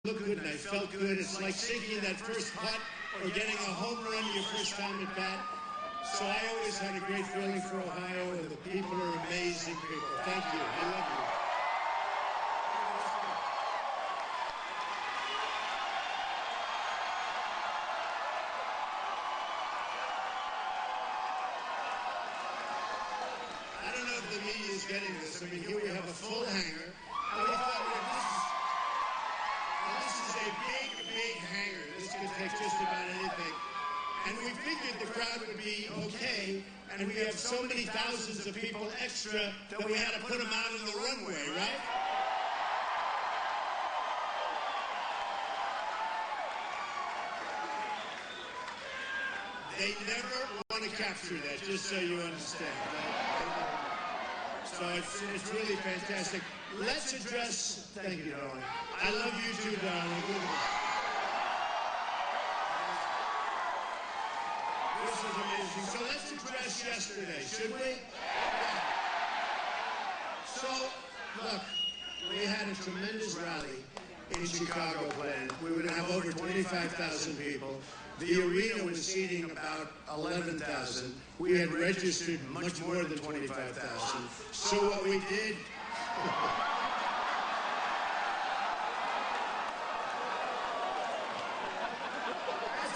looked good and I felt good. It's like sinking that first putt or getting a home run your first time at bat. So I always had a great feeling for Ohio, and the people are amazing people. Thank you. I love you. I don't know if the media is getting this. I mean, here we have a full hangar. And we thought, this is a big hangar. This could take just about anything. And we figured the crowd would be okay, and we have so many thousands of people extra that we had to put them out on the runway, right? They never want to capture that, just so you understand. So it's really fantastic. Let's address... Thank you, darling. I love you too, darling. This is amazing. So let's address yesterday, should we? So, look, we had a tremendous rally in Chicago planned. We were going to have over 25,000 people. The arena was seating about 11,000. We had registered much more than 25,000. So what we did... That's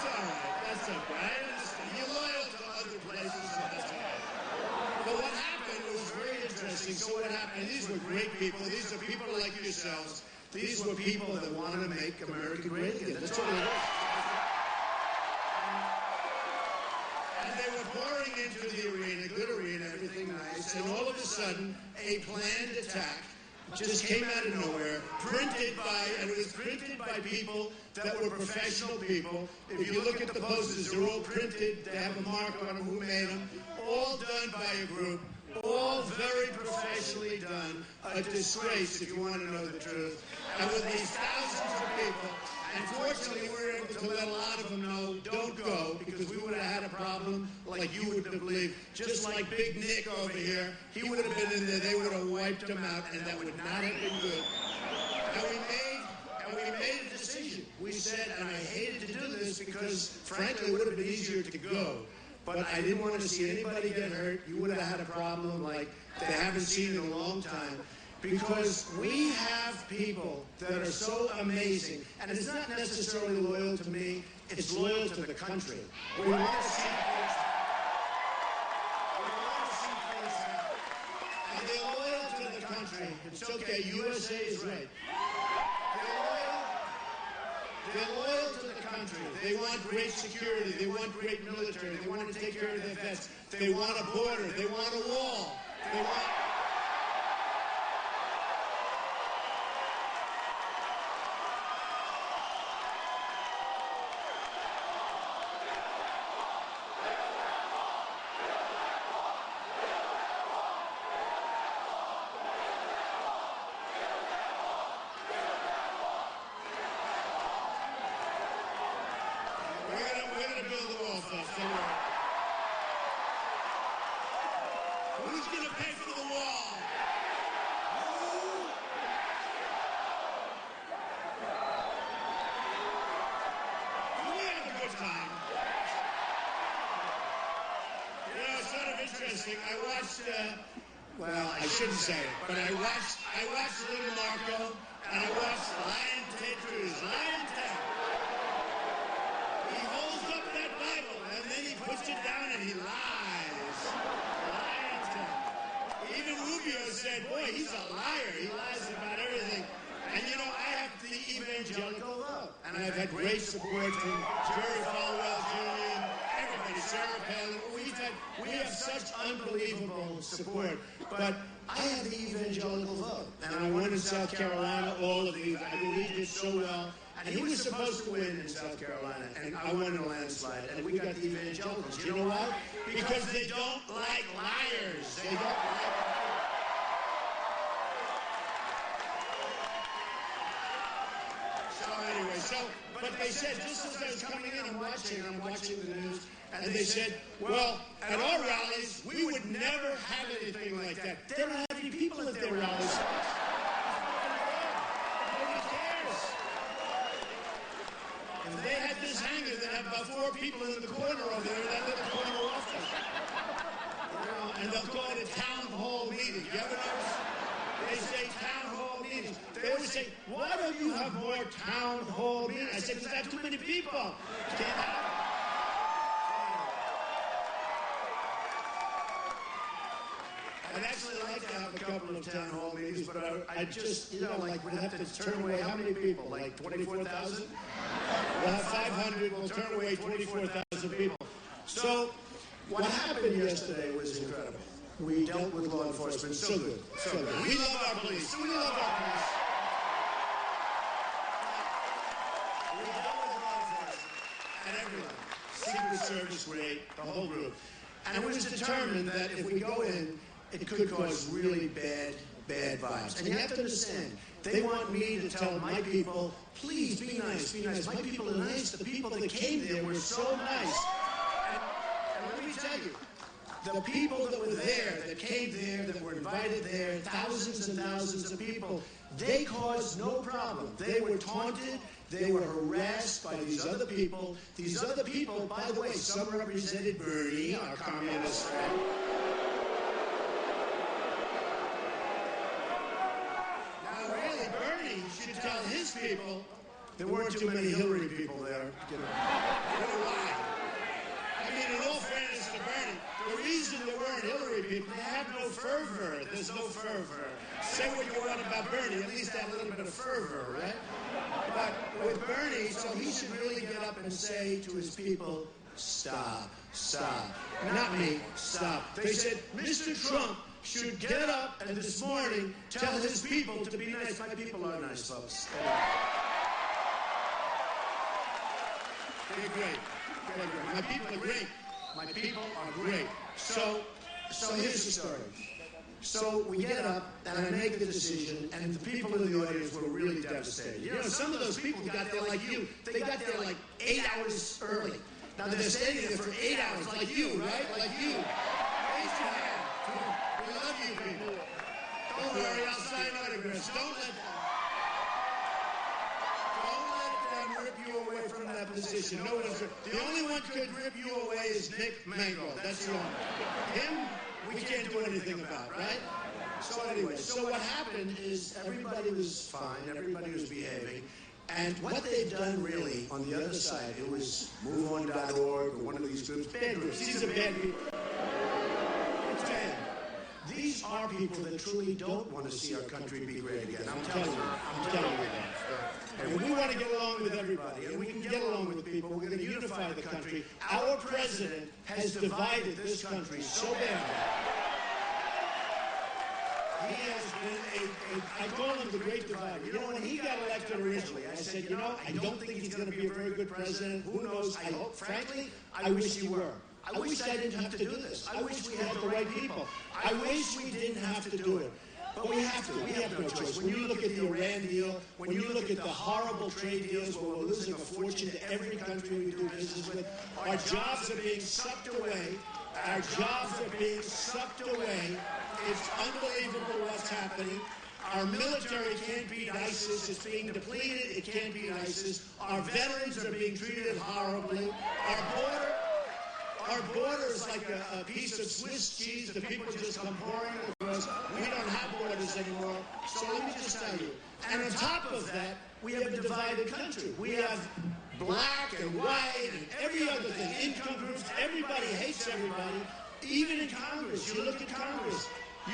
all right. That's okay. I understand. You're loyal to other places, so that's all right. But what happened was very interesting. So what happened, these were great people. These are people like yourselves. These were people that want to make America great again. That's all it is. And they were pouring into the arena, good arena, everything nice, and all of a sudden, a planned attack just came out of nowhere, and it was printed by people that were professional people. If you look at the posters, they're all printed, they have a mark on them, who made them, all done by a group, all very professionally done, a disgrace if you want to know the truth. And with these thousands of people, and fortunately we were able to let a lot of them know, don't go, because we would have had a problem like you wouldn't have believed. Just like Big Nick over here, he would have been in there, they would have wiped him out, and that would not have been good. And we made a decision. We said, and I hated to do this because, frankly, it would have been easier to go. But I didn't want to see anybody get hurt. You would have had a problem like they haven't seen in a long time. Because we have people that are so amazing. And it's not necessarily loyal to me. It's loyal to the country. We want to see things happen. And they're loyal to the country. It's okay. USA is right. They're loyal to the country. They want great security. They want great military. They want to take care of their vets. They want a border. They want a wall. They want... Who's going to pay for the wall? We have a good time. You know, it's sort of interesting. I watched, well, I shouldn't say it, but I watched Little Marco, and I watched Lion Ted Cruz. Lion Ted. He holds up that Bible, and then he puts it down and he lies. Lion Ted. Even Rubio said, boy, he's a liar. He lies about everything. And you know, I have the evangelical vote. And I've had great support from Jerry Falwell Jr., everybody, Sarah Palin. We have such unbelievable support. But I had the evangelical vote. And I won in South Carolina, all of these. I mean, we did so well. And he was supposed to win in South Carolina, and I won in a landslide, and we got the evangelicals. You know why? Because they don't like liars. They don't like... So anyway, but they said, just as I was coming in, I'm watching the news, and they said, well, at our rallies, we would never have anything like that. They don't have any people at their rallies. Nobody cares. have about 4 people in the corner over there in that little corner office. You know, and they'll call it a town hall meeting. You ever notice? They say town hall meetings. They always say, why don't you have more town hall meetings? I said, because I have too many people. Can't have it. I'd actually like to have a couple of town hall meetings, but I just, you know, like, we'd have to turn away how many people? Like 24,000? We'll have 500, we'll turn away 24,000 people. So, what happened yesterday was incredible. We dealt with law enforcement so good, so good. We love our police. We love our police. We dealt with law enforcement and everyone. Secret Service, great, the whole group. And it was determined that if we go in, it could cause really bad vibes. And you have to understand, they want me to tell my people, please be nice, be nice. My people are nice. The people that came there were so nice. And let me tell you, the people that were there, that came there, that were invited there, thousands and thousands of people, they caused no problem. They were taunted. They were harassed by these other people. These other people, by the way, some represented Bernie, our communist friend. Now, really, Bernie should tell his people there weren't too many Hillary people there. You know why? I mean, in all fairness to Bernie, the reason there weren't Hillary people, they have no fervor. There's no fervor. Say what you want about Bernie, at least have a little bit of fervor, right? But with Bernie, so he should really get up and say to his people, stop, stop. Not me, stop. They said, Mr. Trump should get up and this morning tell his people to be nice. My people are nice, folks. They're great. They're great. My people are great. My people are great. So here's the story. So we get up, and I make the decision, and the people in the audience were really devastated. You know, some of those people got there like you. They got there like 8 hours early. Now they're standing there for 8 hours, like you, right? Like you. Raise your hand. We love you people. Don't worry, I'll sign autographs. Don't let them rip you away from that position. No one's. The only one who could rip you away is Nick Mangold. That's the only. Him, we can't do anything about, right? So anyway, so what happened is everybody was fine, everybody was behaving, and what they've done really on the other side, it was MoveOn.org or one of these groups, bad groups. These are bad people. It's bad. These are people that truly don't want to see our country be great again. I'm telling you that. And we want to get along with everybody, and we can get along with people. We're going to unify the country. Our president has divided this country so badly. He has been I call him the great divider. You know, when he got elected originally, I said, you know, I don't think he's going to be a very good president. Who knows? I hope, frankly, I wish he were. I wish I didn't have to do this. I wish we had the right people. I wish we didn't have to do it. But we have to. We have no choice. When you look at the Iran deal, when you look at the horrible trade deals where we're losing a fortune to every country we do business with, our jobs are being sucked away. Our jobs are being sucked away. It's unbelievable what's happening. Our military can't beat ISIS. It's being depleted. It can't beat ISIS. Our veterans are being treated horribly. Our border is like a piece of Swiss cheese. The people just come pouring across. We don't have borders anymore. So let me just tell you. And on top of that, we have a divided country. We have black and white and every other thing. Income groups. Everybody hates everybody. Even in Congress. You look at Congress.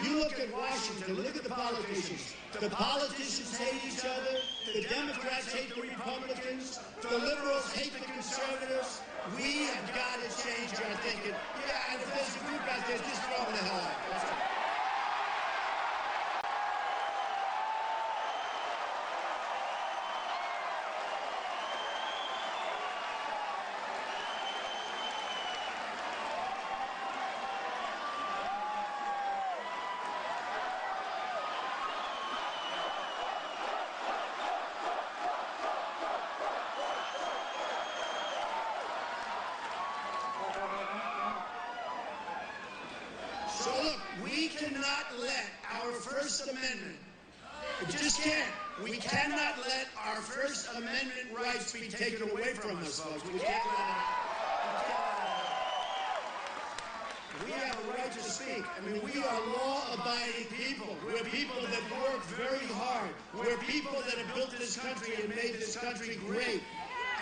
You look at Washington. Look at the politicians. The politicians hate each other. The Democrats hate the Republicans. The liberals hate the conservatives. We have got to change our thinking. Yeah, and if there's a group out there, just throw them the hell out. That's it. So look, we cannot let our First Amendment It just can't. We cannot let our First Amendment rights be taken away from us, folks. We can't let it happen. We have a right to speak. I mean, we are law-abiding people. We're people that work very hard. We're people that have built this country and made this country great.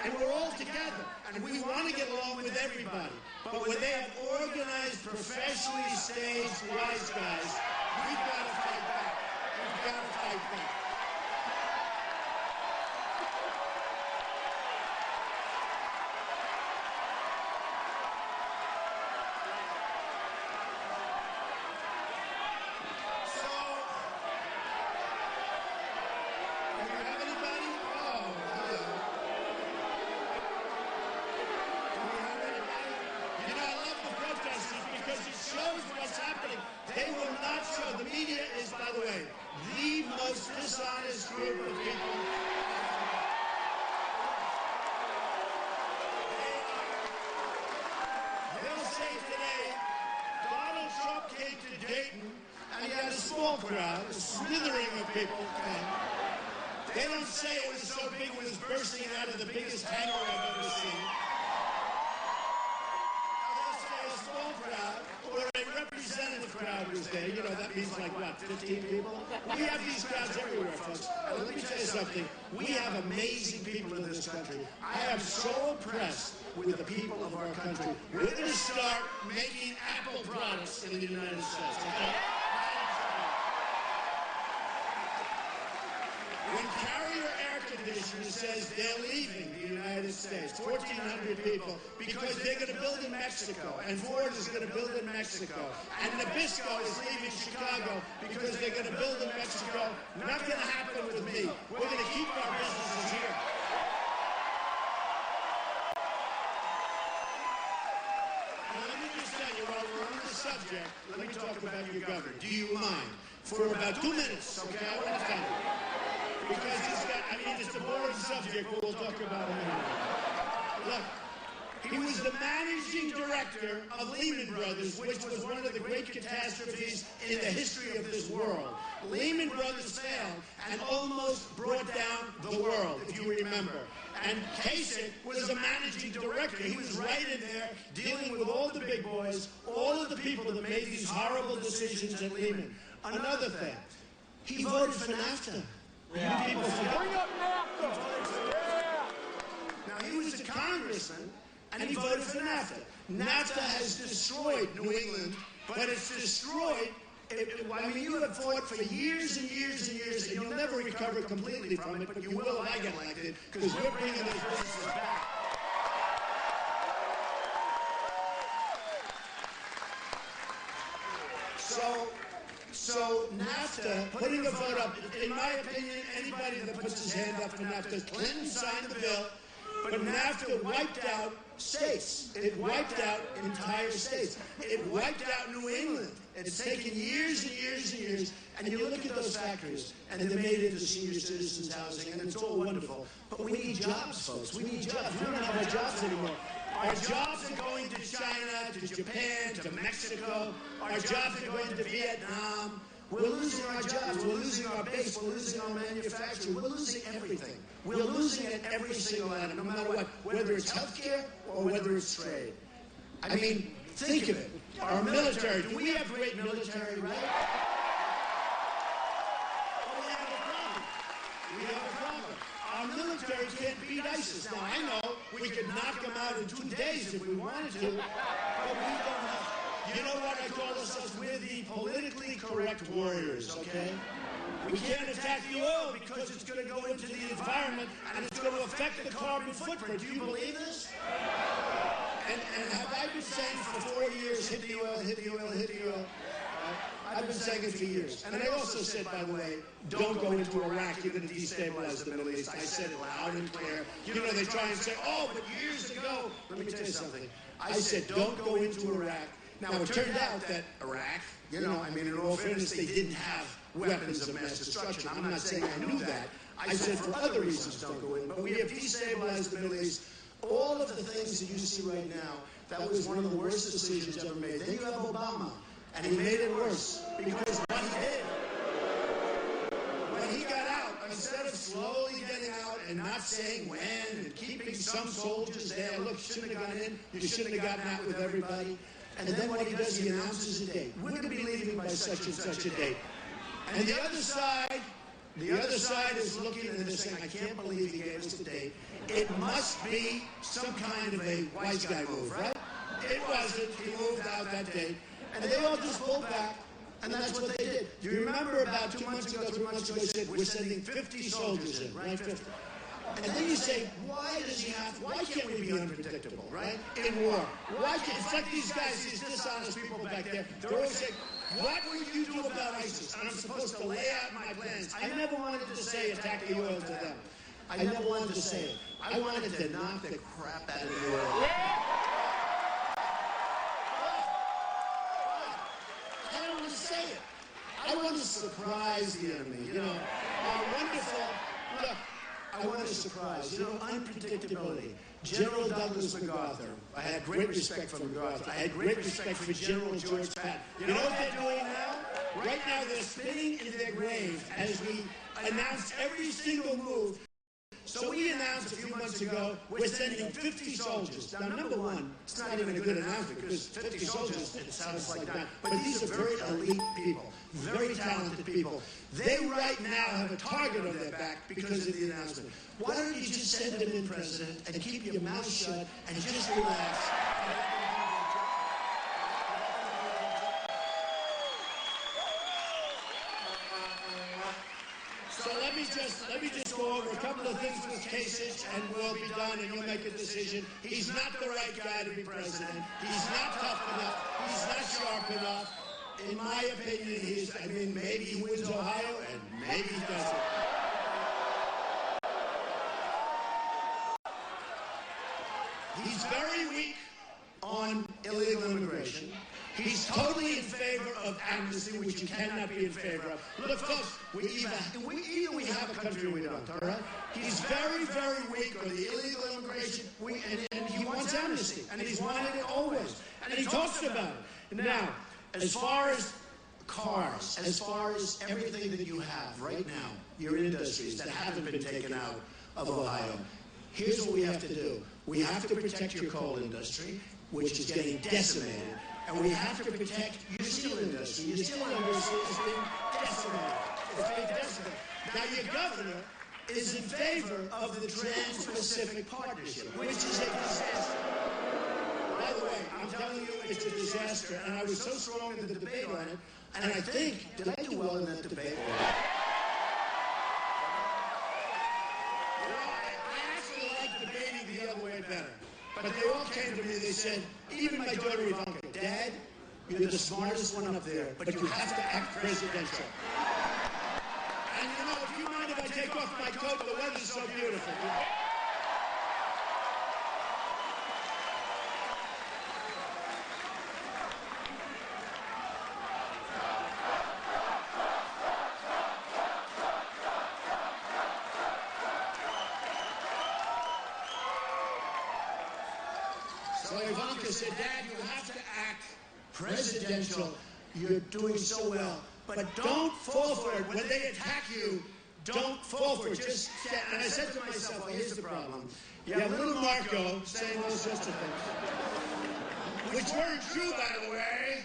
And we're all together. And we want to get along with everybody. But when they have organized, professionally staged wise guys, we've got to fight back. We've got to fight back. They will not show. The media is, by the way, the most dishonest group of people. They'll say today, Donald Trump came to Dayton and he had a small crowd, a slithering of people. They don't say it was so big it was bursting out of the biggest hangar I've ever seen. They'll say a small crowd or a representative crowd was there. You know, that means like what, 15 people? We have these crowds everywhere, folks. Let me tell you something. We have amazing people in this country. I am so impressed with the people of our country. We're going to start making Apple products in the United States. Okay? When Carrier Air Conditioning says they're leaving the United States, 1,400 people, because they're going to build in Mexico, and Ford is going to build in Mexico, and Nabisco is leaving Chicago because they're going to build in Mexico, not going to happen with me. We're going to keep our businesses here. And let me just tell you, while we're on the subject, let me talk about your governor. Do you mind? For about 2 minutes, okay? I want to tell you. Because he's got, I mean, it's a boring subject, but we'll talk about it in a minute. Look, he was the managing director of Lehman Brothers, which was one of the great catastrophes in the history of this world. Lehman Brothers failed and almost brought down the world, if you remember. And Kasich was a managing director. He was right in there dealing with all the big boys, all of the people that made these horrible decisions at Lehman. Another thing, he voted for NAFTA. Yeah. People bring up NAFTA. Now, he was a congressman, and he voted for NAFTA. NAFTA has destroyed New England, but it's destroyed. I mean, you have fought for years and years and years, and you'll never recover completely from it, but you will if I get elected, because we're bringing those businesses back. So NAFTA, putting a vote up, in my opinion, anybody that puts his hand up for NAFTA, Clinton signed the bill, but NAFTA wiped out states. It wiped out entire states. It wiped out New England. It's taken years and years and years, and you look at those factories, and they're made into senior citizens housing, and it's all wonderful. But we need jobs, folks. We need jobs. We don't have our jobs anymore. Our jobs are going to China, to Japan, to Mexico. Our jobs are going to Vietnam. We're losing our jobs. We're losing our base. We're losing our manufacturing. We're losing everything. We're losing it every single item, no matter what, whether it's healthcare or whether it's trade. I mean, think of it. Our military. Do we have great military, right? Oh, we have a problem. We have a problem. Our military can't beat ISIS. Now, I know we could knock them out in 2 days if we wanted to, but we don't have. You know what I call ourselves? We're the politically correct warriors, okay? We can't attack the oil because it's going to go into the environment and it's going to affect the carbon footprint. Do you believe this? And have I been saying for 4 years, hit the oil, hit the oil, hit the oil? I've been saying it for years. And I also said, by the way, don't go into Iraq. You're going to destabilize the Middle East. I said it loud and clear. You know, they try and say, oh, but years ago. Let me tell you something. I said, don't go into Iraq. Now, it turned out that Iraq, you know, I mean, in all fairness, they didn't have weapons of mass destruction. I'm not saying I knew that. I said for other reasons don't go in. But we have destabilized the Middle East. All of the things that you see right now, that was one of the worst decisions ever made. Then you have Obama, and he made it worse. Because what he did, when he not saying when, and keeping some soldiers there. Look, you shouldn't have gone in. You shouldn't have gotten out with everybody. And then what he does, he announces a date. We're going to be leaving by such and such a date. And the other side is looking and they're saying, I can't believe he gave us the date. It must be some kind of a wise guy move, right? It wasn't. He moved out that date. And they all just pulled back. And that's what they did. Do you remember about 2 months ago, 3 months ago, they said, we're sending 50 soldiers in, right? 50. And then you say, why can't we be unpredictable, right? In war. Why can't, it's like these guys, these dishonest people back there, they're always saying, what will you do about ISIS? And I'm supposed to lay out my plans. I never wanted to say attack the oil to them. I never wanted to say it. I wanted to knock the crap out of the oil. I don't want to say it. I want to surprise the enemy. You know, wonderful. Look, I want to surprise. You know, unpredictability. General Douglas MacArthur. I had great respect for MacArthur. I had great respect for General George Patton. You know what they're doing now? Right now, they're spinning in their grave as we announce every single move. So we announced a few months ago, we're sending 50 soldiers. Now, number one, it's not even a good announcement because 50 soldiers, it sounds like that. But these are very elite people, very talented people. They right now have a target on their back because of the announcement. Why don't you just send them in, President, and keep your mouth shut and just relax? So let me just go over a couple of things with cases, and we'll be done, and you'll make a decision. He's not the right guy to be president. He's not tough enough. He's not sharp enough. In my opinion, maybe he wins Ohio, and maybe he doesn't. He's very weak on illegal immigration. He's totally in favor of amnesty, which you cannot be in favor of. Look, folks, either we have a country or we don't, all right? He's very, very weak on the illegal immigration, and he wants amnesty, and he's wanted it always, and he talks about it. Now, as far as cars, as far as everything that you have right now, your industries that haven't been taken out of Ohio, here's what we have to do. We have to protect your coal industry, which is getting decimated. And we have to protect your steel industry. Your steel industry has been decimated. It's been decimated. Now, your governor is in favor of the Trans-Pacific Partnership, which is a disaster. By the way, I'm telling you, it's a disaster. And I was so strong in the debate on it. And I think, did I do well in that debate? I actually like debating the other way better. But they all came to me, they said, even my daughter Ivanka, Dad, you're the smartest one up there, but you have to act presidential. And you know, if you mind if I take off my coat, the weather's so beautiful. So Ivanka said, Dad, you have to act presidential. You're doing so well. But don't fall for it. When they attack you, don't fall for it. Just stand. And I said to myself, well, here's the problem. You have little Marco saying all sorts of things, which weren't true, by the way.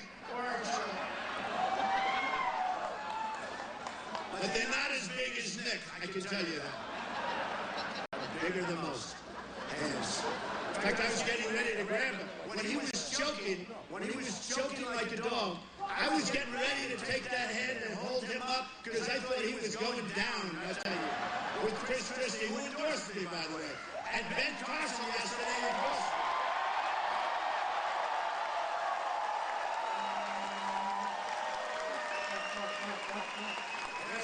But they're not as big as Nick, I can tell you that. Bigger than most. Hands. In fact, I was getting ready to grab him. When he was choking like a dog, I was getting ready to take that hand and hold him up because I thought he was going down, I'll tell you. With Chris Christie, who endorsed me, by the way. And Ben Carson yesterday endorsed me.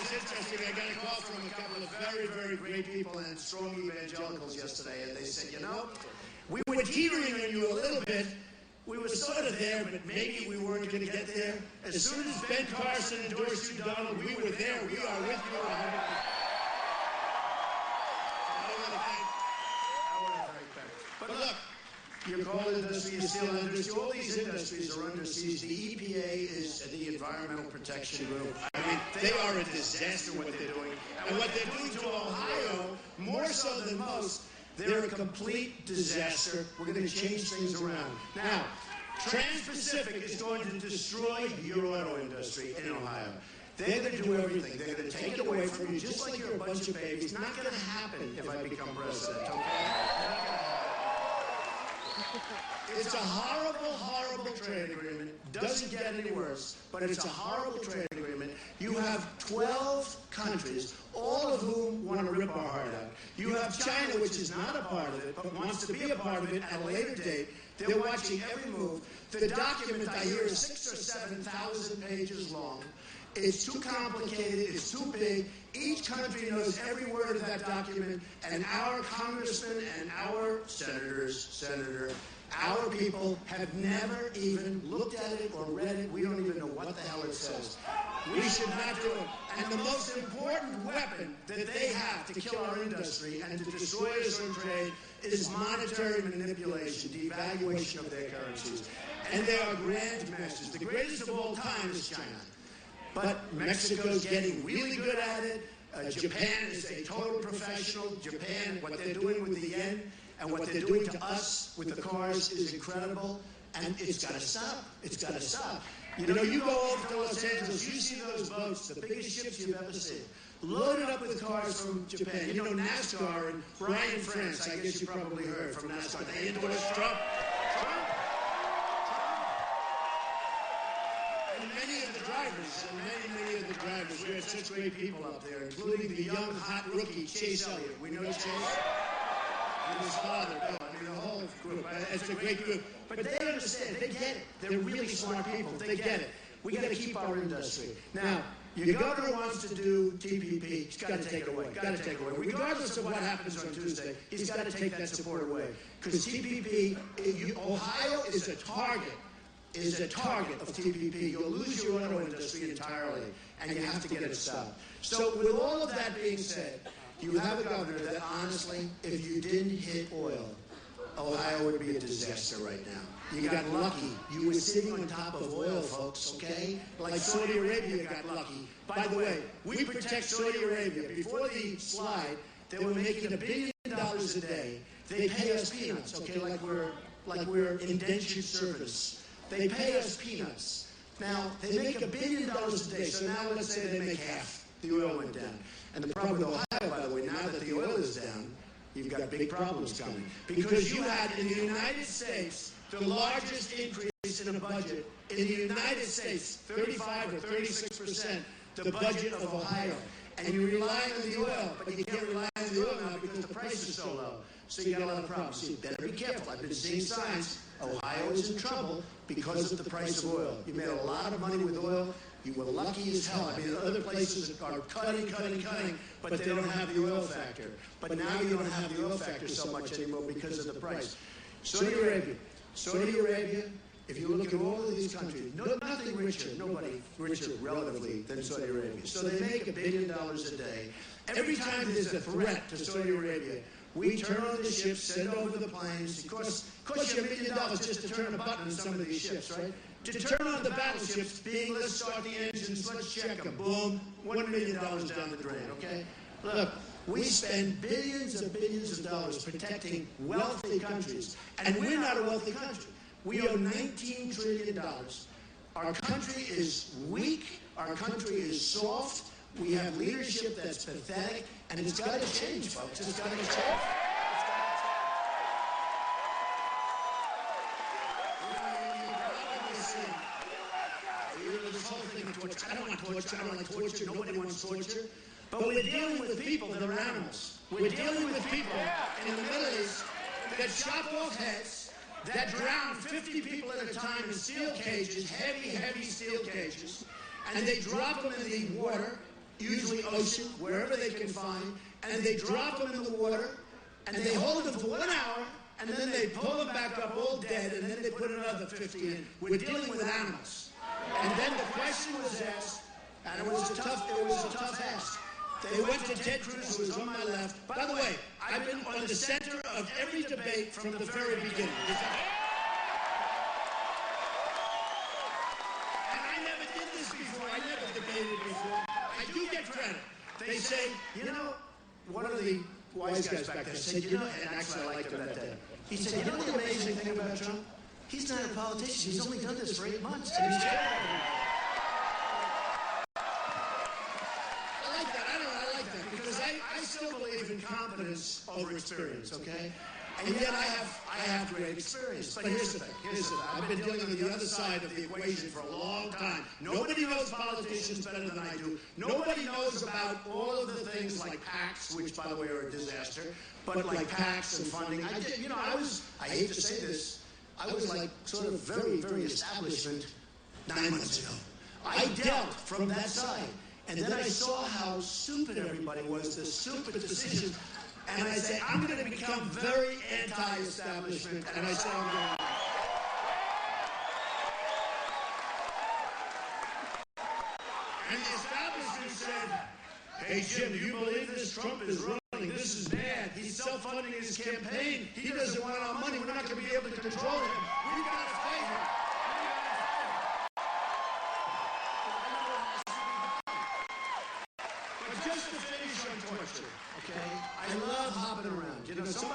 It's interesting. I got a call from a couple of very, very great people and strong evangelicals yesterday, and they said, you know, we were teetering on you a little bit. We were sort of there, but maybe we weren't going to get there. As soon as Ben Carson endorsed you, Donald, we were there. We are with you 100%. I want to thank them. But look, your coal industry, your steel industry, all these industries are under siege. The EPA is the Environmental Protection Group. I mean, they are a disaster what they're doing. And what they're doing to Ohio, more so than most, they're a complete disaster. We're going to change things around. Now, Trans-Pacific is going to destroy your auto industry in Ohio. They're going to do everything. They're going to take it away from you just like you're a bunch of babies. Not going to happen if I become president, okay? It's a horrible, horrible trade agreement. Doesn't get any worse, but it's a horrible trade agreement. You have 12 countries, all of whom want to rip our heart out. You have China, which is not a part of it, but wants to be a part of it at a later date. They're watching every move. The document, I hear, is 6,000 or 7,000 pages long. It's too complicated. It's too big. Each country knows every word of that document, and our congressmen and our our people have never even looked at it or read it. We don't even know what the hell it says. We should not do it. And the most important weapon that they have to kill our industry and to destroy us on trade is monetary manipulation, devaluation of their currencies. And they are grandmasters. The greatest of all time is China. But Mexico's getting really good at it. Japan is a total professional. Japan, what they're doing with the yen and what they're doing to us with the cars is incredible. And it's got to stop. It's got to stop. You know, you go over to Los Angeles, you see those boats, the biggest ships you've ever seen, loaded up with cars from Japan. You know, NASCAR and Brian France, I guess you probably heard from NASCAR. They endorsed Trump. And many of the drivers, we have such great people up there, including the young, hot rookie, Chase Elliott. We know Chase and his father, Bill. I mean, the whole group. It's a great group. But they understand. They get it. They're really smart people. They get it. We got to keep our industry. Now, your governor wants to do TPP. He's got to take it away. Got to take it away. Regardless of what happens on Tuesday, he's got to take that support away. Because TPP, Ohio is a target. Of TPP. You'll lose your auto industry entirely, and you have to get it stopped. So with all of that being said, you have a governor that honestly, if you didn't hit oil, Ohio would be a disaster right now. You got lucky. You were sitting on top of oil, folks, okay? Like Saudi Arabia got lucky. By the way, we protect Saudi Arabia. Before the slide, they were making $1 billion a day. They pay us peanuts, okay, like we're indentured servants. They pay us peanuts. Now, they make $1 billion a day, so now let's say they make half. The oil went down. And the problem with Ohio, by the way, now that the oil is down, you've got big problems coming. Because you had, in the United States, the largest increase in a budget in the United States, 35 or 36%, the budget of Ohio. And you rely on the oil, but you can't rely on the oil now because the price is so low. So you got a lot of problems. So you better be careful. I've been seeing signs. Ohio is in trouble because of the price of oil. You made a lot of money with oil. You were lucky as hell. I mean, other places are cutting, but they don't have the oil factor. But now you don't have the oil factor so much anymore because of the price. Saudi Arabia, if you look at all of these countries, nothing richer, nobody richer relatively than Saudi Arabia. So they make $1 billion a day. Every time there's a threat to Saudi Arabia, we turn on the ships, send over the planes. It costs you $1 million just to turn a button on some of these ships, right? To turn on the battleships, being let's start the engines, let's check them. Boom, $1 million down the drain, okay? Look, we spend billions of dollars protecting wealthy countries, and we're not a wealthy country. We owe $19 trillion. Our country is weak. Our country is soft. We have leadership that's pathetic, and it's got to change, folks. It's got to change. This whole thing of torture. I don't want torture. I don't like torture. Nobody wants torture. But we're dealing with people that are animals. We're dealing with people in the Middle East that chop off heads, that drown 50 people at a time in steel cages, heavy steel cages, and they drop them in the water, usually ocean, wherever they can find, and they drop them in the water, and they hold them for 1 hour, and then they pull them back up all dead, and then they put another 50 in. We're dealing with animals. And then the question was asked, and it was a tough ask. They went to Ted Cruz, who was on my left. By the way, I've been on the center of every debate from the very beginning. And I never did this before. I never debated before. I do get credit. They say, you know, one of the wise guys back there said, you know, and actually I liked him that day. He said, you know the amazing thing about Trump? He's not a politician. He's only done this for 8 months. And he's I still believe in competence over experience, okay? And yet I have great experience. But here's the thing. I've been dealing with the other side of the equation for a long time. Nobody knows politicians better than I do. Nobody knows about all of the things like PACs, which, by the way, are a disaster, but like PACs and funding. I hate to say this, I was like sort of very, very establishment 9 months ago. I dealt from that side. And then I saw how stupid everybody was, the stupid decisions. And I said, I'm going to become very anti-establishment. And I said, I'm going to. And the establishment said, hey, Jim, do you believe this? Trump is running. This is bad. He's self-funding his campaign. He doesn't want our money. We're not going to be able to control him. We've got to fight him. Just to finish on torture, okay? I love hopping around. You know, some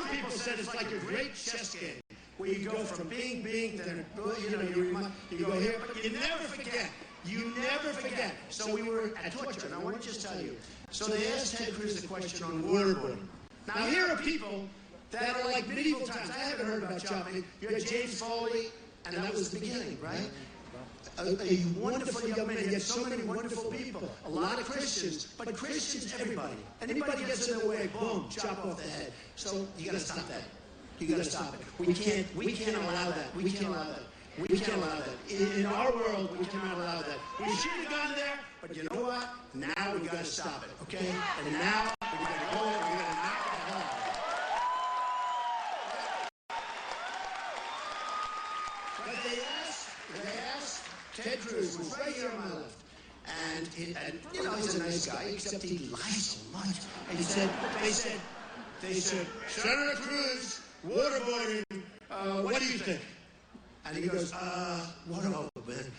people said it's like a great chess game where you go from being, then, you go here, but you never forget. You never forget. So we were at torture, and I want to just tell you. So they asked Ted Cruz a question on waterboarding. Now, here are people that are like medieval times. I haven't heard about chopping. You had James Foley, and that was the beginning, right? A wonderful young man. He had so many wonderful people. A lot of Christians, but Christians, everybody. Anybody gets in their way, boom, chop off the head. So you got to stop that. You got to stop it. We can't allow that. We can't allow that. We can't allow that. In our world, we cannot allow that. We should have gone there, but you know what? Now we got to stop it. Okay? And now we got to go there. We got to knock the hell out of it. But they asked. Ted Cruz was right here on my left. And you know, he's a nice guy, except he lies so much. And they said, Senator Cruz, waterboarding, what do you think? And he goes, whatever, man.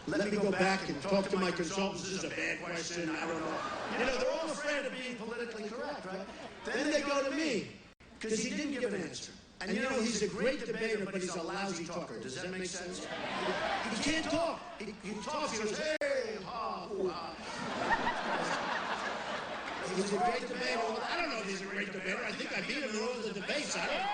Let me go back and talk to my consultants. This is a bad question. I don't know. You know, they're all afraid of being politically correct, right? Then they go to me, because he didn't give an answer. And you know, he's a great debater, but he's a lousy talker. Does that make sense? He can't talk. He talks, he goes, hey, ha, ooh, ha. He's a great debater. Well, I don't know if he's a great debater. I think I beat him in all of the debates. I don't know.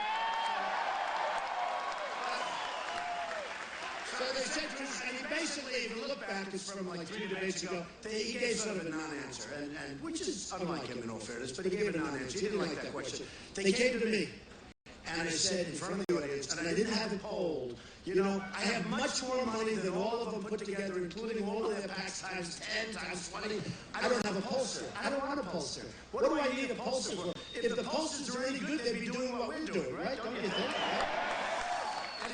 So they said, and he basically, if you look back, it's from like 3 debates ago, he gave sort of a non-answer, and which is unlike him in all fairness, but he gave a non-answer. He didn't like that question. They came to me. And I said in front of the audience, and I didn't have it polled, you know, I have much more money than all of them put together, including all of their PACs times 10, times 20. I don't have a pollster. I don't want a pollster. What do I need a pollster for? If the pollsters are any good, they'd be doing what we're doing, right? Don't you think?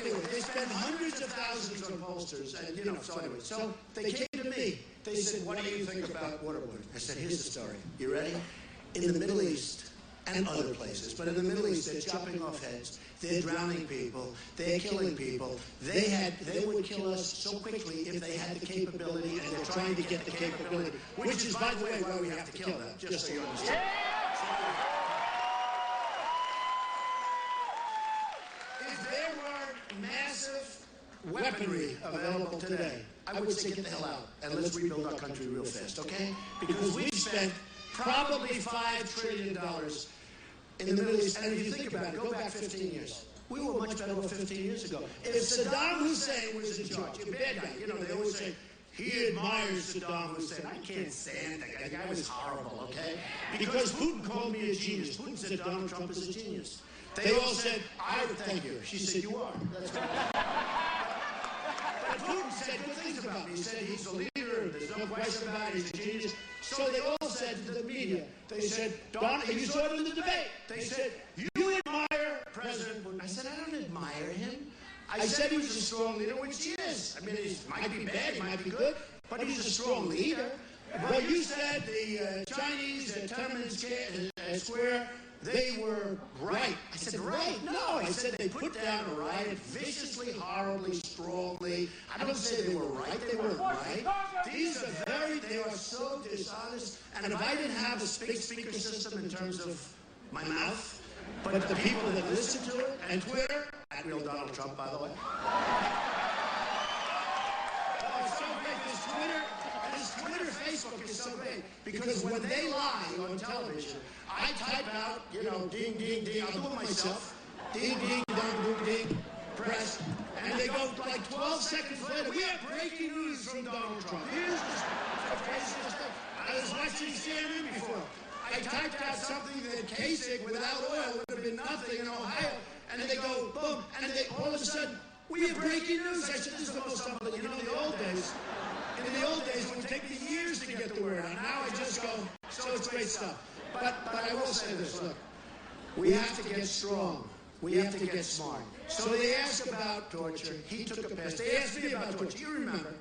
Anyway, they spend hundreds of thousands on pollsters, and, you know, so they came to me. They said, what do you think about waterboarding? I said, here's the story. You ready? In the Middle East, and other places. But in the Middle East, they're chopping off heads, they're drowning people, they're killing people. They would kill us so quickly if they had the capability, and they're trying to get the capability, which is, by the way, why we have to kill them, just so you understand. If there were massive weaponry available today, I would say get the hell out, and let's rebuild our country real fast, okay? Because we've spent probably $5 trillion in the Middle East. And if you think about it, go back 15 years. We were much better off 15 years ago. If Saddam Hussein was in charge, a bad guy, you know, they always say, he admires Saddam Hussein. I can't stand that guy. The guy was horrible, okay? Because Putin called me a genius. Putin said Donald Trump is a genius. They all said, I would thank you. She said, you are. That's right. But Putin said good things about me. He said he's a leader. There's no question about it. He's a genius. So they all said to the media, they said, Don, and you saw it in the debate, they said, you admire President Putin. I said, I don't admire him. I said he was a strong leader, which he is. I mean, he might be bad, he might be good, but he's a strong leader. But you said the Chinese at Tiananmen Square, they were right. I said, right? No, I said they put down a riot viciously, horribly, strongly. I don't say they were right. They weren't right. They are so dishonest. And if I didn't have a big speaker system in terms of my mouth, but the people that listen to it, and Twitter, at real Donald Trump, by the way. Oh, it's so great. This Twitter, Facebook is so great. Because when they lie on television, I type out, ding, ding, ding. I'll do it myself. Ding, ding, dong, dong, ding, press. And they go like 12 seconds later, we have breaking news from Donald Trump. Here's the craziest thing. I was watching CNN before. I typed out something that Kasich without oil would have been nothing in Ohio. And they go, boom, and all of a sudden, we have breaking news. I said, this is the most unbelievable. In the old days, it would take me years to get the word out. Now I just go, so it's great stuff. But I will say this, look, we have to get strong. We have to get smart. So they ask about torture. He took a pass. They asked me about torture. You remember.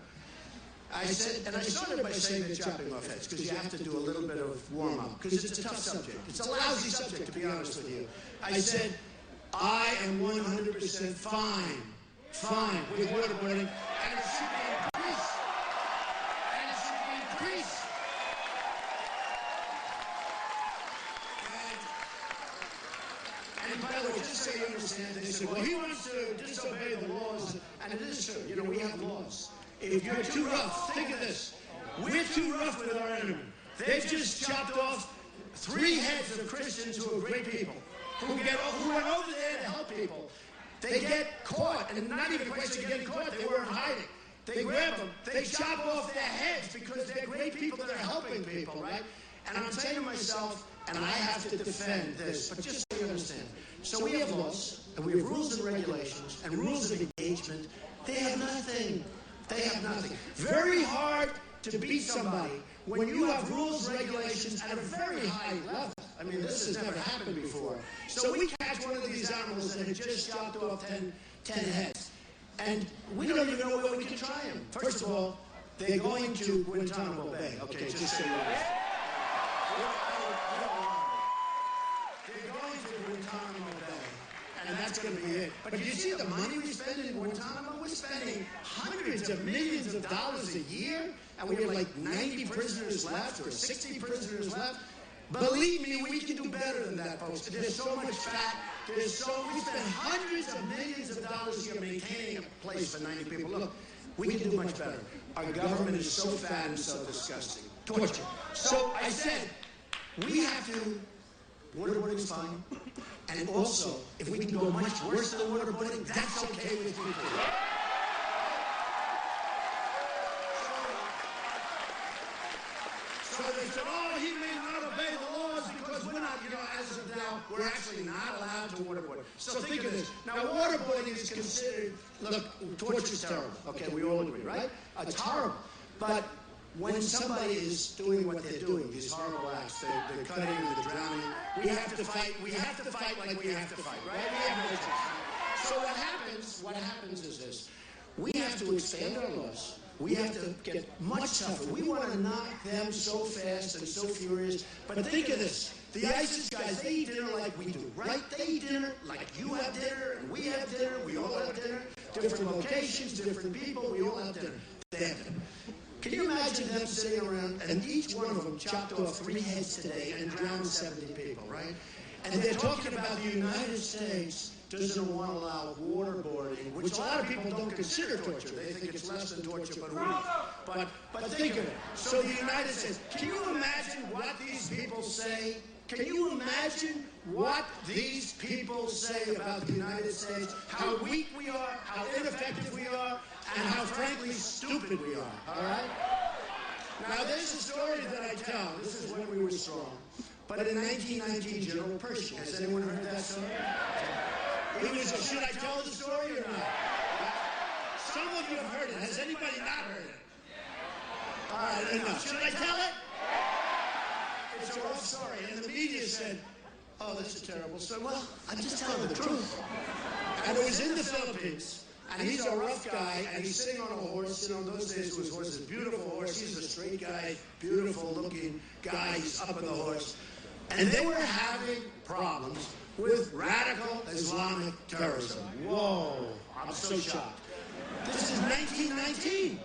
I said, and I started by saying they're chopping off heads, because you have to do a little bit of warm-up, because it's a tough subject. It's a lousy subject, to be honest with you. I said, I am 100% fine with waterboarding, and it should be increased. And by the way, just so you understand, they said, well, he wants to disobey the laws, and it is true. We have laws. If you're too rough, think of this. We're too rough with our enemy. They've just chopped off 3 heads of Christians who are great people, who went over there to help people. They get caught, and not even a question of getting caught. They weren't hiding. They grab them. They chop off their heads because they're great people that are helping people, right? And I'm saying to myself, and I have to defend this, but just so you understand. So we have laws, and we have rules and regulations, and rules of engagement. They have nothing. Very hard to beat somebody when you have rules, regulations at a very high level. I mean, this has never happened before. So we catch one of these animals that had just chopped off 10 heads. And we don't even know where we can try them. First of all, they're going to Guantanamo Bay. Okay, just so you know. They're going to Guantanamo Bay, and that's going to be it. But you see the money we spend in Guantanamo? We're spending hundreds of millions of dollars a year, and we have like 90 prisoners left or 60 prisoners left. Believe me, we can do better than that, folks. There's so much fat. We spend hundreds of millions of dollars a year maintaining a place for 90 people. Look, we can do much better. Our government is so fat and so disgusting. Torture. So I said, we have to, waterboarding's fine. And also, if we can go much worse than waterboarding, that's okay with me. So they said, oh, he may not obey the laws because we're not, as of now, we're actually not allowed to waterboard. So think of this. Now, waterboarding is considered, look, torture's terrible. Okay, we all agree, right? It's horrible. But when somebody is doing what they're doing, these horrible acts, they're cutting, they're drowning, we have to fight like we have to fight, right? We have no choice. So what happens is this. We have to expand our laws. We have to get much tougher. We want to knock them so fast and so furious. But think of this. The ISIS guys, they eat dinner like we do, right? They eat dinner like you have dinner and we have dinner. We all have dinner. Different locations, different people. We all have dinner. They have dinner. Can you imagine them sitting around and each one of them chopped off 3 heads today and drowned 70 people, right? And they're talking about the United States doesn't want to allow waterboarding, which a lot of people don't consider torture. They think it's less than torture, but think of it. So the United States, can you imagine what these people say? Can you imagine what these people say about the United States? How weak we are, how ineffective we are, and how frankly stupid we are, all right? Now there's a story that I tell. This is when we were strong. But in 1919, General Pershing, has anyone heard that story? Should I tell the story or not? Some of you have heard it. Has anybody not heard it? All right, enough. Should I tell it? It's a rough story. And the media said, oh, that's a terrible story. Well, I'm just telling the truth. And it was in the Philippines. And he's a rough guy, and he's sitting on a horse. You know, in those days, his horse is a beautiful horse. He's a straight guy, beautiful-looking guy. He's up on the horse. And they were having problems with radical Islamic terrorism. Whoa, I'm so shocked. This is 1919.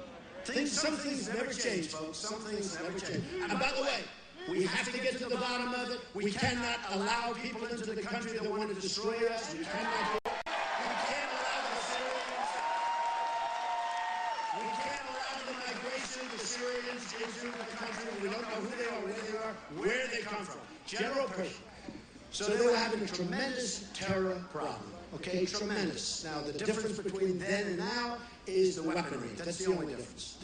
Some things never change, folks. Some things never change. And by the way, we have to get to the bottom of it. We cannot allow people into the country that want to destroy us. We cannot do it. We can't allow the Syrians. We can't allow the migration of the Syrians into the country. We don't know who they are, where they come from. General Pershing. So they were having a tremendous terror problem. Okay, tremendous. Now, the difference between then and now is the weaponry. That's the only difference.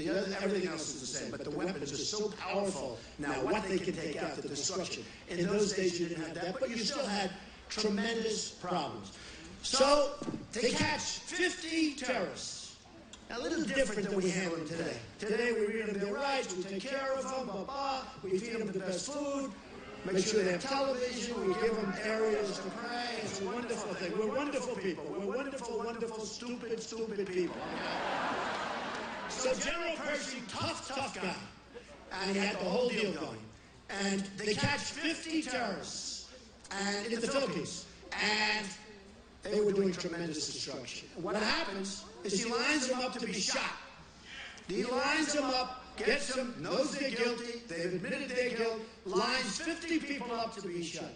Everything else is the same, but the weapons are so powerful now, what they can take out, the destruction. In those days, you didn't have that, but you still had tremendous problems. So they catch 50 terrorists. A little different than we handle them today. Today, we read them their rights, we take care of them, we feed them the best food, make sure they have television, we give them areas to pray. It's a wonderful thing. We're wonderful people. We're wonderful, stupid people. So General Pershing, tough guy. And he had the whole deal going. And they catch 50 terrorists and in the Philippines. And they were doing tremendous destruction. What happens is he lines them up to be shot. He lines them up, gets them, knows they're guilty, they've admitted their guilt, lines 50 people up to be shot.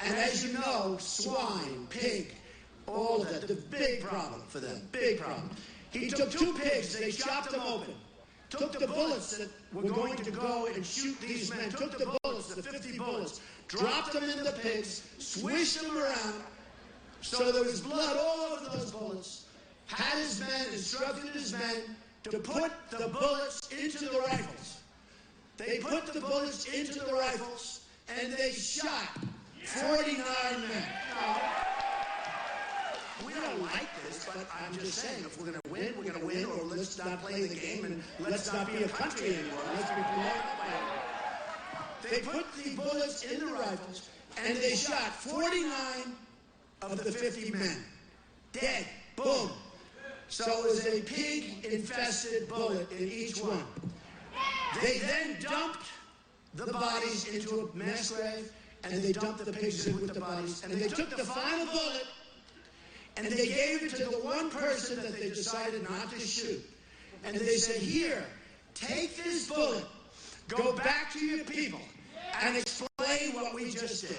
And as you know, swine, pig, all of that, the big problem for them, big problem. He took 2 pigs, they chopped them open, took the bullets that were going to go and shoot these men, took the bullets, the 50 bullets, dropped them in the pigs, swished them around, so there was blood all over those bullets, had his men, instructed his men, to put the bullets into the rifles. They put the bullets into the rifles, and they shot 49 men. Now, we don't like this, but I'm just saying, if we're going to win, or let's not play the game, and let's not be a country anymore. Let's be blown up by it. They put the bullets in the rifles, and they shot 49 of the 50 men. Dead. Boom. So it was a pig-infested bullet in each one. They then dumped the bodies into a mass grave, and they dumped the pigs in with the bodies, and they took the final bullet, and they gave it to the one person that they decided not to shoot. And they said, here, take this bullet, go back to your people, and explain what we just did.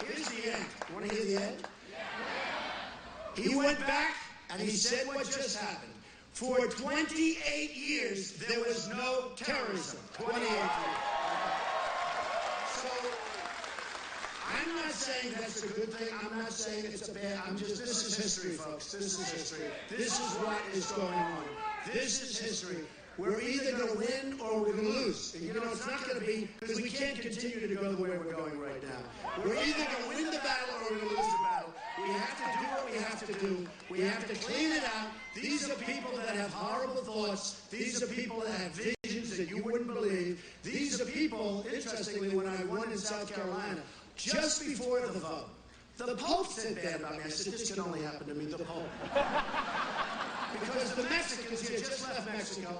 Here's the end. You want to hear the end? He went back and he said what just happened. For 28 years, there was no terrorism. 28 years. So, I'm not saying that's a good thing. I'm not saying it's a bad. This is history, folks. This is history. This is what is going on. This is history. We're either going to win or we're going to lose. And, you know, it's not going to be, because we can't continue to go the way we're going right now. We're either going to win the battle or we're going to lose the battle. We have to do what we have to do. We have to clean it out. These are people that have horrible thoughts. These are people that have visions that you wouldn't believe. These are people, interestingly, when I won in South Carolina, just before the vote, the Pope said bad about me. I said, this can only happen to me, the Pope. Because the Mexicans here just left Mexico,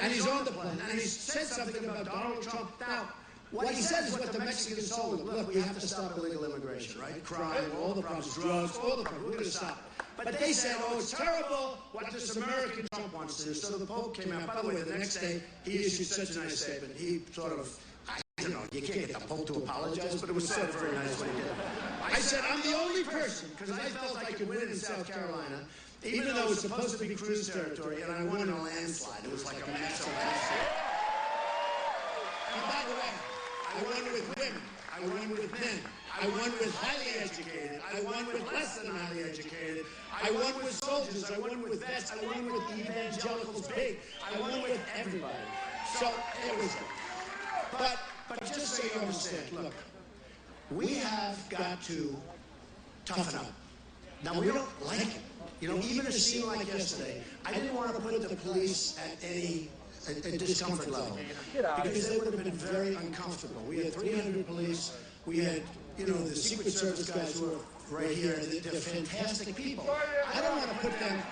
and he's on the plane, and he said something about Donald Trump. Now, what he said is what the Mexicans told him. Look, we have to stop illegal immigration, right? Crime, all the problems, drugs, all the problems. We're going to stop it. But they said, oh, it's terrible what this American Trump wants to do. So the Pope came out. By the way, the next day, he issued such a nice statement. He sort of, I don't know, you can't get the Pope to apologize, but it was sort of very nice what he did. I said, I'm the only person, because I felt I could win in South Carolina, even though it was supposed to be cruise territory, and I won in a landslide. It was like a massive landslide. And by the way, I won with women. I won with men. I won with highly educated. I won with less than highly educated. I won with soldiers. I won with vets. I won with evangelicals big. I won with everybody. So it was good. But just so you understand, look, we have got to toughen up. Now, we don't like it. You know, even a scene like yesterday, I didn't want to put the police at any a discomfort level. Because they would have been very uncomfortable. We had 300 police. We had, the Secret Service guys who are right here. They're fantastic people. I don't want to put them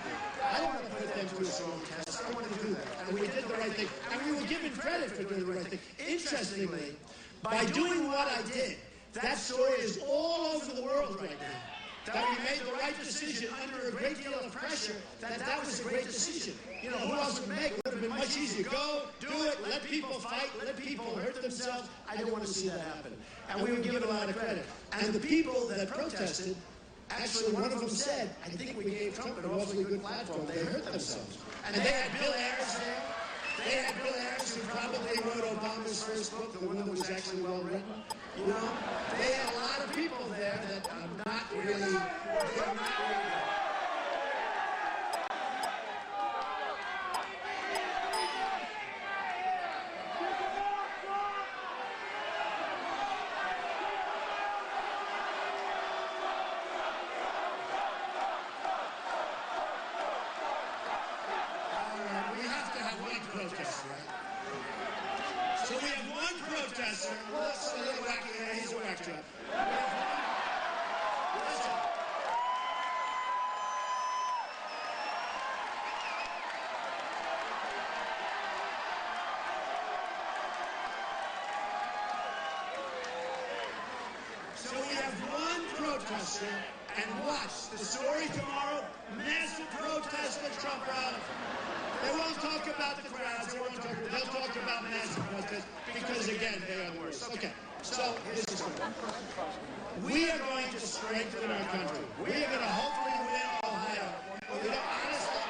to a strong test. I don't want to do that. And we did the right thing. And we were given credit for doing the right thing. Interestingly, by doing what I did, that story is all over the world right now. That we made the right decision under a great deal of pressure, that was a great decision. Who else would make it? Would have been much easier. Go, do it, let people fight, let people hurt themselves. I didn't want to see that happen. And we were given a lot of credit. And the people that protested, actually one of them said, I think we gave Trump an awfully good platform. They hurt themselves. And they had Bill Harris there. They had Bill Harris, who probably wrote Obama's first book, the one that was actually well written. They had a lot of people there that are not really. We have to have one protester, right? So we have one protester. Well, that's a little wacky. He's a whack job. So we have one protester, and watch the story tomorrow. Massive protest at Trump rally. They won't talk about the crowds. They'll talk about massive protests because, again, they are the worst. Okay, so this is what we are going to strengthen our country. We are going to hopefully win Ohio. Honestly,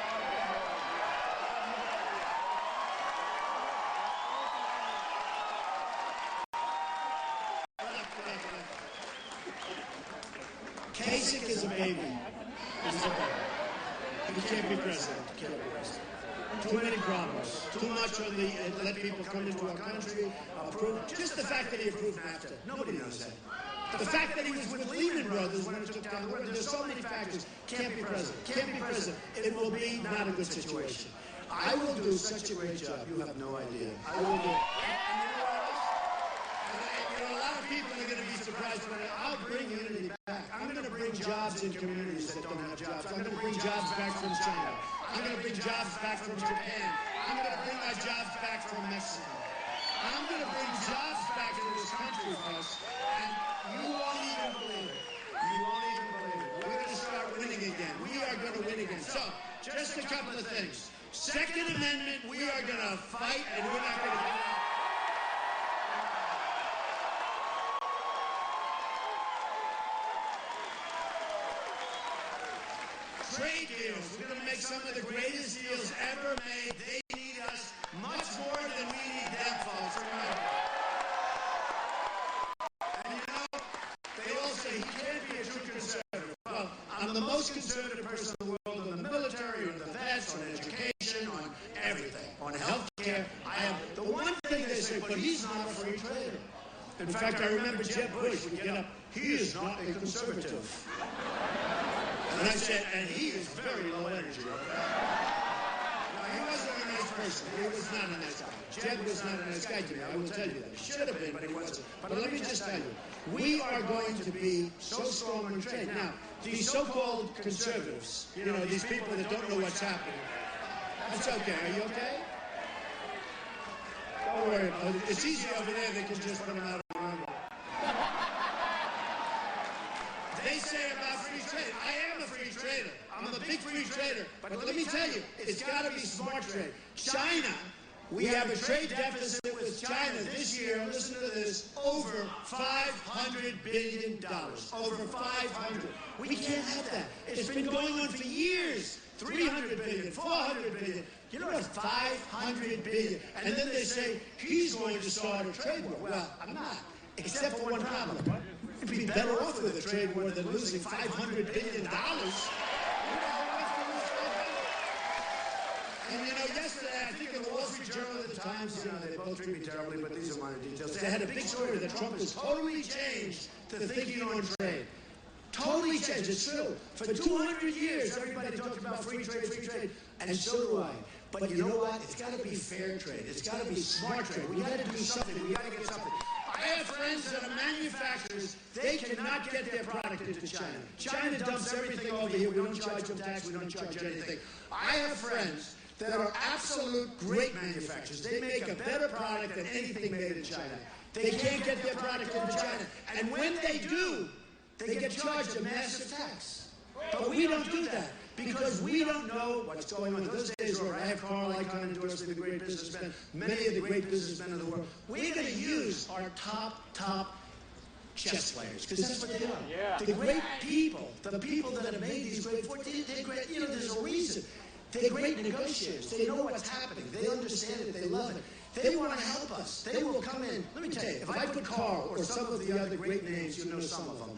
Kasich is a baby. He's a baby. He can't be president. He can't be president. Too many problems. Too much on the let people come into our country, approve. Just the fact that he approved NAFTA. Nobody knows that. The fact that he was with Lehman Brothers when it took down the world. There's so many factors. Can't be president. Can't be president. It will be not a good situation. I will do such a great job. You have no idea. I will do. And you know what else? A lot of people are going to be surprised when I'll bring unity back. I'm going to bring jobs in communities that don't have jobs. I'm going to bring jobs back from China. I'm going to bring jobs back from Japan. I'm going to bring my jobs back from Mexico. I'm going to bring jobs back to this country, folks. And you won't even believe it. You won't even believe it. We're going to start winning again. We are going to win again. So, just a couple of things. Second Amendment, we are going to fight, and we're not going to get out. Trade deals. We're going to make some of the greatest deals ever made. They need us much more than we need them, folks. Remember. And they all say he can't be a true conservative. Well, I'm the most conservative person in the world on the military, on the vets, on education, on everything, on health care. I have the one thing they say, but he's not a free trader. In fact, I remember Jeb Bush would get up. He is not a conservative. And I said, and he is very low energy. No, he wasn't a nice person. He was not a nice guy. Jeb was not a nice guy to me. I will tell you that. He should have been, but he wasn't. But let me just tell you, we are going to be so strong in trade. Now, these so-called conservatives, these people that don't know what's happening, that's okay. Are you okay? Don't worry about it. It's easy over there. They can just put them out of the room. They say about free trade. I am a free trader. I'm a big free trader. But let me tell you, it's got to be smart trade. China, we have a trade deficit with China this year, listen to this, over $500 billion. Over 500. We can't have that. It's been going on for years. 300 billion, 400 billion. You know what? 500 billion. And then they say, he's going to start a trade war. Well, I'm not. Except for one problem. You'd be better off with a trade war than losing $500 billion. And yesterday, I think in the Wall Street Journal and the Times, they both treat me terribly, but these are minor details. They had a big story that Trump has totally changed the thinking on trade. Totally changed. It's true. For 200 years, everybody talked about free trade, and so do I. But you know what? It's got to be fair trade. It's got to be smart trade. We got to do something. We got to get something. I have friends that are manufacturers. They cannot get their product into China. China dumps everything over here. We don't charge them tax. We don't charge anything. I have friends that are absolute great manufacturers. They make a better product than anything made in China. They can't get their product into China. And when they do, they get charged a massive tax. But we don't do that because we don't know what's going on. Those days are over. I have Carl Icahn endorsing the great businessmen, many of the great businessmen of the world. We're going to use our top chess players because that's what they are. Yeah. The great people, the people that have made these great fortunes, they're great. You know, there's a reason. They're great negotiators. They know what's happening. They understand it. They love it. They want to help us. They will come in. Let me tell you, if I put Carl or some of the other great names, you know some of them.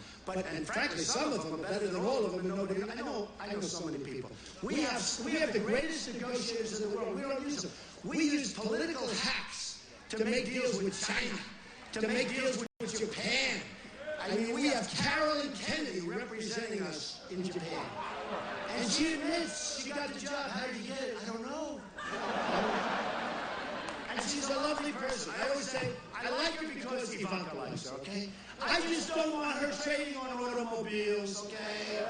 And frankly, some of them are better than all of them. And nobody, I know so many people. We have the greatest negotiators in the world. We don't use them. We use political hacks to make deals with China, to make deals with Japan. I mean, we have Carolyn Kennedy representing us in Japan. And she admits she got the job. How did you get it? I don't know. And she's a lovely person. I always say, I like her because Ivanka likes her, okay? I just don't want her trading on automobiles, okay?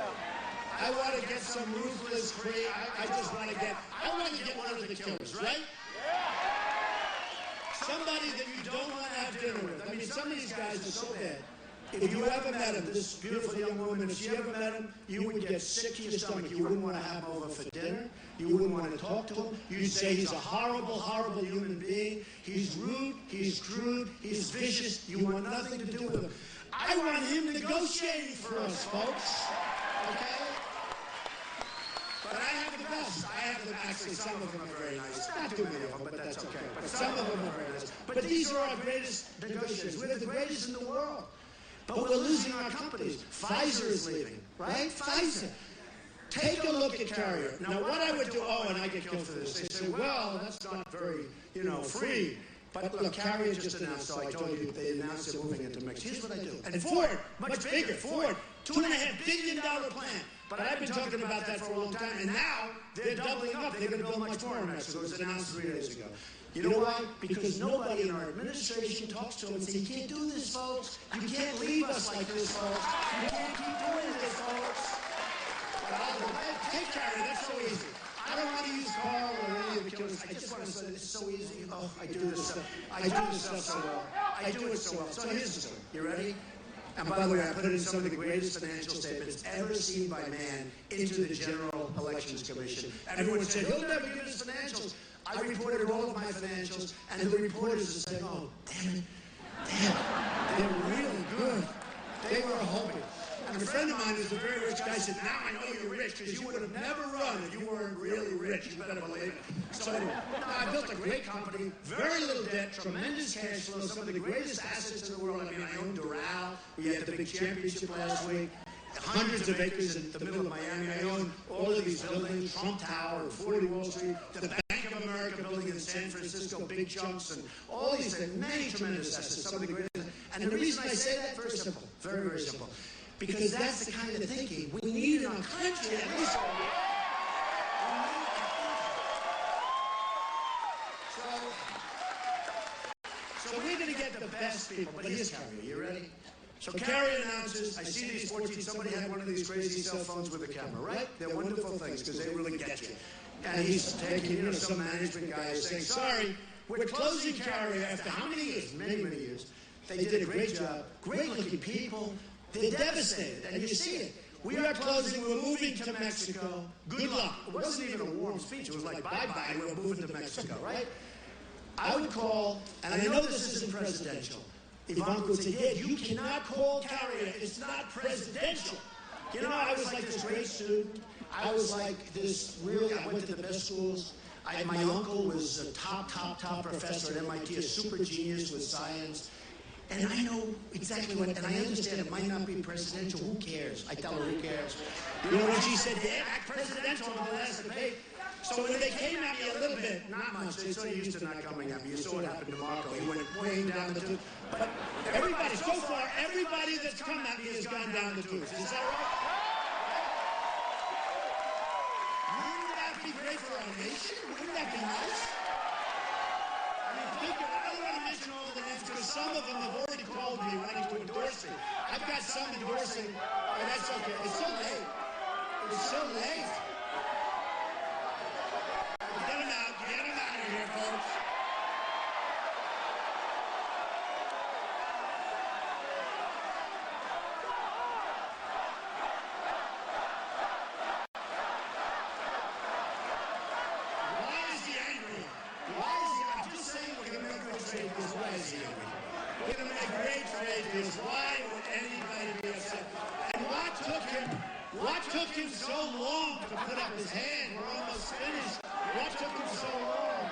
I want to get some ruthless free. I want to get one of the killers, right? Somebody that you don't want to have dinner with. I mean, some of these guys are so bad. If you ever met him, this beautiful young woman, if she ever met him, you would get sick to your stomach. You wouldn't want to have him over for dinner. You wouldn't want to talk to him. You'd say he's a horrible, horrible human being. He's rude, he's crude, he's vicious. You want nothing to do with him. I want him negotiating for us, folks. Okay? But I have the best. Actually, some of them are very nice. Not too many of them, but that's okay. But some of them are very nice. But these are our greatest negotiators. We're the greatest in the world. But we're losing our companies. Pfizer is leaving, right? Pfizer. Take a look at Carrier. Now, what I would do, and I get killed for this. They say, well, that's not very, free. But look, Carrier just announced, so I told you, they announced they're moving into Mexico. Here's what I do. And Ford, much bigger. Ford, $2.5 billion plant. But I've been talking about that for a long time. And now they're doubling up. They're going to build much more in Mexico. It was announced 3 days ago. You know why? Because nobody in our administration talks to them and says, you can't do this, folks. You can't leave us like this, folks. You can't keep doing this, folks. But I'll take Carrier. That's so easy. I don't want to use Carl or any of the killers. I just want to say it's so easy. Oh, I do this stuff. I do this stuff so well. I do it so well. So here's the story. You ready? And by the way, I put in some of the greatest financial statements ever seen by man into the General Elections Commission. Everyone said, he'll never give us financials. I reported all of my financials, and the reporters are saying, oh, damn it, they're really good. They were hoping. And a friend of mine who's a very rich guy said, now I know you're rich, because you would have never run if you weren't really rich. You better believe it. So anyway, I built a great company, very little debt, tremendous cash flow, some of the greatest assets in the world. I mean, I owned Doral. We had the big championship last week. Hundreds of acres in the middle of Miami. I own all of these buildings, Trump Tower, and 40 Wall Street, the Bank of America building in San Francisco, big chunks, and all these things, many tremendous assets, some of the greatest. And the reason I say that, very simple, very, very simple. Because that's the kind of thinking we need in our country, at least. So we're going to get the best people. But here's Carrier. You ready? So Carrier announces, I see these 14, somebody had one of these crazy cell phones with a camera, right? They're wonderful things because they really get you. And he's taking, some management guy is saying, sorry, we're closing Carrier after how many years? Many, many years. They did a great job. Great-looking people. They're devastated, and you see it. We are closing, we're moving to Mexico. Good luck. It wasn't even a warm speech. It was like, bye-bye, we're moving to Mexico, right? I would call, and I know this isn't presidential. Ivanka would say, yeah, you cannot call Carrier. It's not presidential. I was like this great student. I was like this I went to the best schools. My uncle was a top professor at MIT, a super genius with science. And I know exactly what, and I understand it might not be presidential. Who cares? I tell her, who cares? You know when she said, yeah, act presidential in the last debate, So when they came at me a little bit, not much, they're so used to not coming at me. You saw what happened to Marco. He went way down the tubes. But everybody, so far, everybody that's come at me has gone down the tubes. Is that right? Wouldn't that be great for our nation? Wouldn't that be nice? I mean, think of it. I don't want to mention all the names because some of them have already called me wanting to endorse me. I've got some endorsing, but that's okay. It's so late. It's so late. Get them out of here, folks. Why is he angry? I'm just saying we're going to make great trade deals. Why is he angry? We're going to make great trade deals. Why would anybody be upset? And what took him so long to put up his hand? We're almost finished. What took him so long?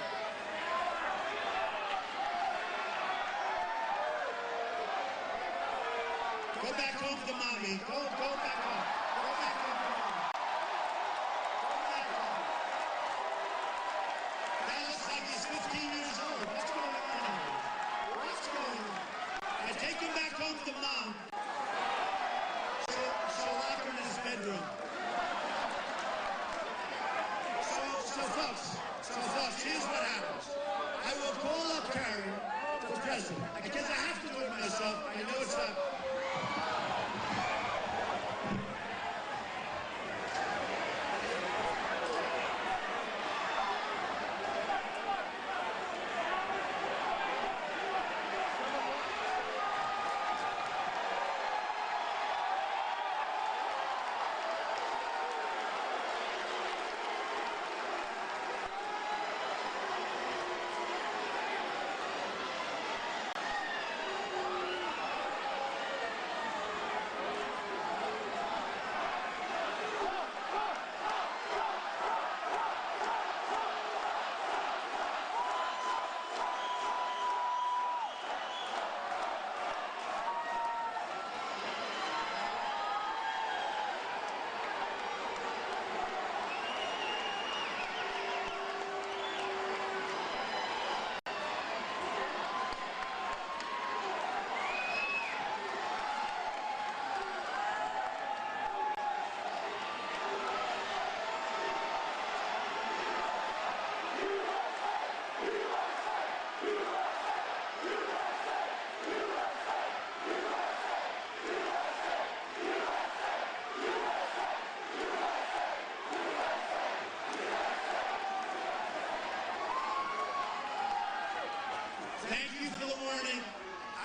Go back home to mommy. Go back home. Go back home to mommy. Go back home. That looks like he's 15 years old. What's going on here? What's going on? I take him back home to mom. She'll lock him in his bedroom. So folks, here's what happens. I will call up Carrie for president. Because I have to do it myself. I know it's not.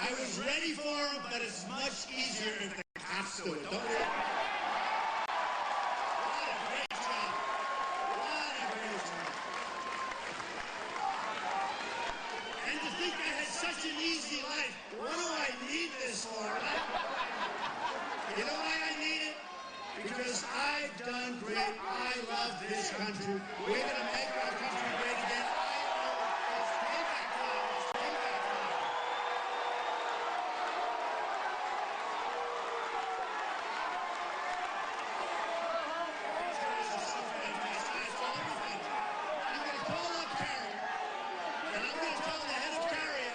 I was ready for him, but it's much easier if the cops do it. Don't we? What a great job. What a great job. And to think I had such an easy life. What do I need this for? You know why I need it? Because I've done great. I love this country. We're going to make our country great again. It's payback time. It's payback time. These guys are so fantastic. I saw everything. I'm going to call up Carrie, and I'm going to tell the head of Carrier,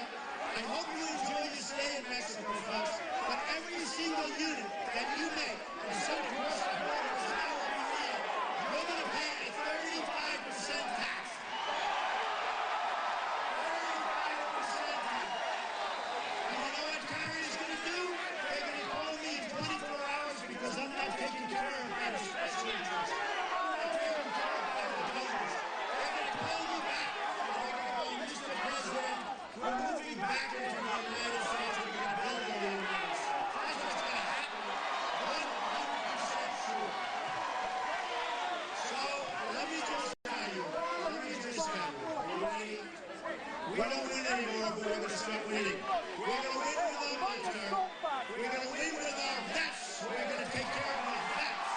I hope you enjoy your stay in Mexico, folks, but every single unit that you make and send across the border is now will be real. You're going to pay a 35% tax. 35% tax. And you know what Carrier's going to do? They're going to call me in 24 hours because I'm not taking care of my special interests. I'm not taking care of my donors. They're going to call me back and they're going to go, Mr. President, we're moving back into the United States. We're going to build the United States. That's what's going to happen. 100% sure. So let me just tell you. Are you ready? We don't win anymore, but we're going to start winning. We're going to win with our military. We're going to win with our vets. We're going to take care of our vets.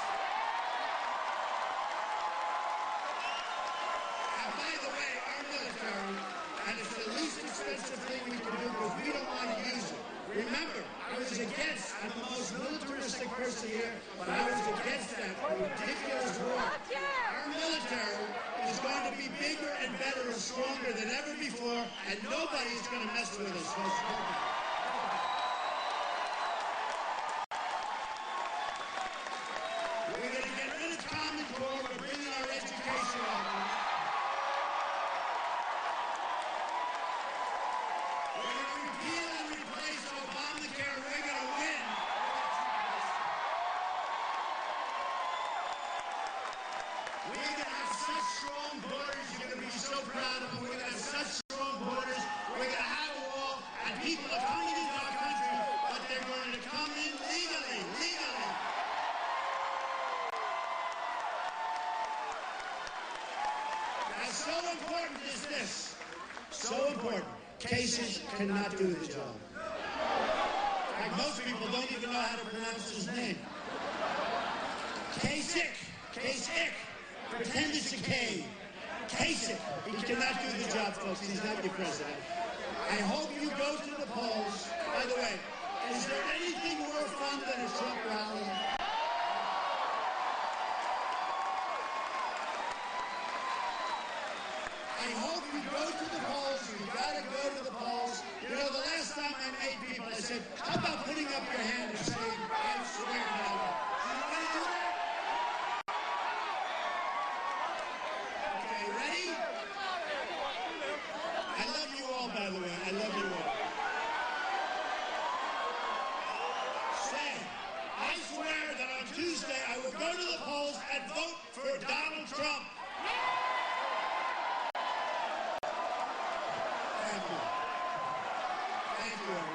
And by the way, our military, and it's the least expensive thing we can do because we don't want to use it. Remember, I was against, I'm the most militaristic person here, but I was against that ridiculous war. Our military is going and nobody's going to mess with us, folks. Nobody. We're going to get rid of Common Core. We're bringing our education up. We're going to repeal and replace Obamacare. We're going to win. We're going to have such strong borders. You're going to be so proud of them. We're going to have such strong borders. We're going to have a wall, and people are coming into our country, but they're going to come in legally. Now, so important is this. So important. Cases cannot do the job. In fact, most people don't even know how to pronounce his name. Kasich. Pretend it's a K. Kasich. He cannot do the job, folks. He's not your president. I hope you go to the polls. By the way, is there anything more fun than a Trump rally? I hope you go to the polls. You gotta go to the polls. You know, the last time I made people, I said, how about putting up your hand and saying, I swear to God. Do you want to do that? Okay, ready? I love you all, by the way. I love you all. Say, I swear that on Tuesday I will go to the polls and vote for Donald Trump. Thank you, everyone.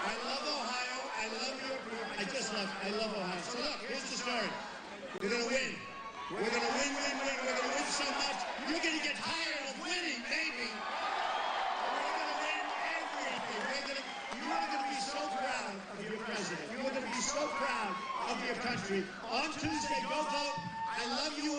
I love Ohio. I love your group. I love Ohio. So look, here's the story. We're going to win. We're going to win. We're going to win so much. You're going to get tired of winning, maybe. We're going to win everything. You are going to be so proud of your president. You are going to be so proud of your country. On Tuesday, go vote. I love you